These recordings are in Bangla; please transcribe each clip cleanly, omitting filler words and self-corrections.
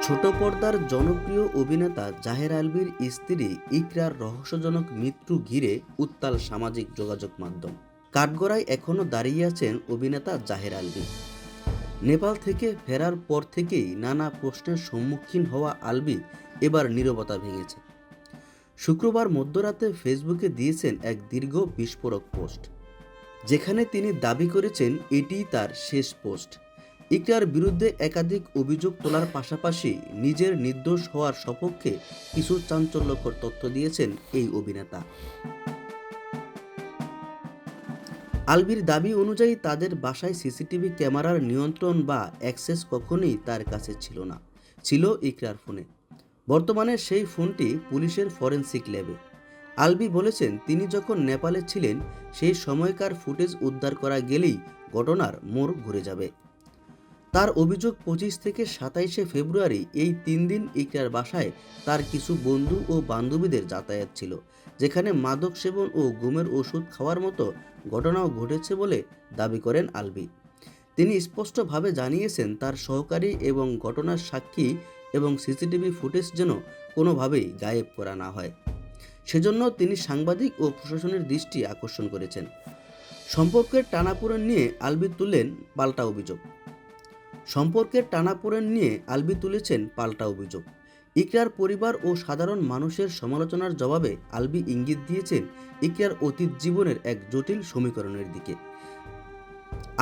ছোট পর্দার জনপ্রিয় অভিনেতা জাহের আলভীর স্ত্রী ইকরার রহস্যজনক মৃত্যু ঘিরে উত্তাল সামাজিক যোগাযোগ মাধ্যম। কাঠগড়ায় এখনও দাঁড়িয়ে আছেন অভিনেতা জাহের আলভী। নেপাল থেকে ফেরার পর থেকেই নানা প্রশ্নের সম্মুখীন হওয়া আলভী এবার নীরবতা ভেঙেছে। শুক্রবার মধ্যরাতে ফেসবুকে দিয়েছেন এক দীর্ঘ বিস্ফোরক পোস্ট, যেখানে তিনি দাবি করেছেন এটিই তার শেষ পোস্ট। ইকরার বিরুদ্ধে একাধিক অভিযোগ তোলার পাশাপাশি নিজের নির্দোষ হওয়ার সপক্ষে কিছু চাঞ্চল্যকর তথ্য দিয়েছেন এই অভিনেতা। আলভীর দাবি অনুযায়ী তাদের বাসায় সিসিটিভি ক্যামেরার নিয়ন্ত্রণ বা অ্যাক্সেস কখনোই তার কাছে ছিল না, ছিল ইকরার ফোনে। বর্তমানে সেই ফোনটি পুলিশের ফরেনসিক ল্যাবে। আলভী বলেছেন, তিনি যখন নেপালে ছিলেন সেই সময়কার ফুটেজ উদ্ধার করা গেলেই ঘটনার মোড় ঘুরে যাবে। তার অভিযোগ 25 থেকে 27শে ফেব্রুয়ারি এই 3 দিন ইকরার বাসায় তার কিছু বন্ধু ও বান্ধবীদের যাতায়াত ছিল, যেখানে মাদক সেবন ও ঘুমের ওষুধ খাওয়ার মতো ঘটনাও ঘটেছে বলে দাবি করেন আলভী। তিনি স্পষ্টভাবে জানিয়েছেন তার সহকারী এবং ঘটনার সাক্ষী এবং সিসিটিভি ফুটেজ যেন কোনোভাবেই গায়েব করা না হয়। সেজন্য তিনি সাংবাদিক ও প্রশাসনের দৃষ্টি আকর্ষণ করেছেন। সম্পর্কের টানাপোড়েন নিয়ে আলভী তুললেন পাল্টা অভিযোগ। আলভী তুলেছেন পাল্টা অভিযোগ। ইকরার পরিবার ও সাধারণ মানুষের সমালোচনার জবাবে আলভী ইঙ্গিত দিয়েছেন ইকরার অতীত জীবনের এক জটিল সমীকরণের দিকে।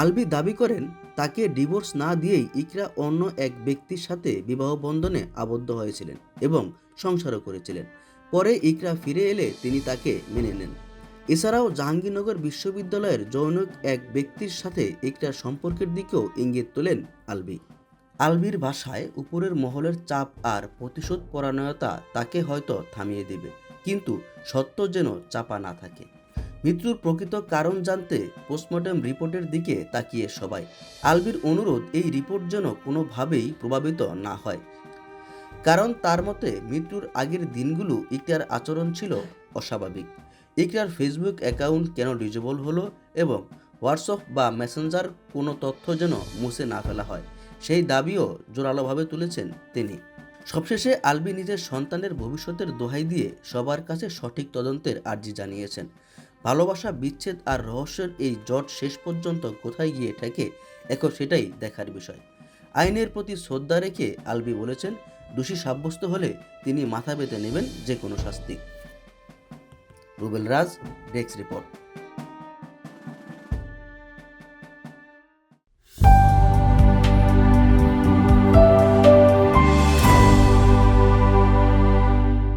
আলভী দাবি করেন, তাকে ডিভোর্স না দিয়েই ইকরা অন্য এক ব্যক্তির সাথে বিবাহ বন্ধনে আবদ্ধ হয়েছিলেন এবং সংসারও করেছিলেন। পরে ইকরা ফিরে এলে তিনি তাকে মেনে নেন। এছাড়াও জাহাঙ্গীরনগর বিশ্ববিদ্যালয়ের জনৈক এক ব্যক্তির সাথে ইকরার সম্পর্কের দিকেও ইঙ্গিত তোলেন আলভী। আলভীর ভাষায়, উপরের মহলের চাপ আর প্রতিশোধ পরায়ণতা তাকে হয়তো থামিয়ে দেবে, কিন্তু সত্য যেন চাপা না থাকে। মৃত্যুর প্রকৃত কারণ জানতে পোস্টমর্টেম রিপোর্টের দিকে তাকিয়ে সবাই। আলভীর অনুরোধ, এই রিপোর্ট যেন কোনোভাবেই প্রভাবিত না হয়, কারণ তার মতে মৃত্যুর আগের দিনগুলো ইকরার আচরণ ছিল অস্বাভাবিক। ইকরার ফেসবুক অ্যাকাউন্ট কেন ডিজেবল হলো এবং হোয়াটসঅ্যাপ বা মেসেঞ্জার কোনো তথ্য যেন মুছে না ফেলা হয়, সেই দাবিও জোরালোভাবে তুলেছেন তিনি। সবশেষে আলভী নিজের সন্তানের ভবিষ্যতের দোহাই দিয়ে সবার কাছে সঠিক তদন্তের আর্জি জানিয়েছেন। ভালোবাসা, বিচ্ছেদ আর রহস্যের এই জট শেষ পর্যন্ত কোথায় গিয়ে ঠেকে, এখন সেটাই দেখার বিষয়। আইনের প্রতি শ্রদ্ধা রেখে আলভী বলেছেন, দোষী সাব্যস্ত হলে তিনি মাথা পেতে নেবেন যে কোনো শাস্তি। রুবেল রাজ, ডেস্ক রিপোর্ট।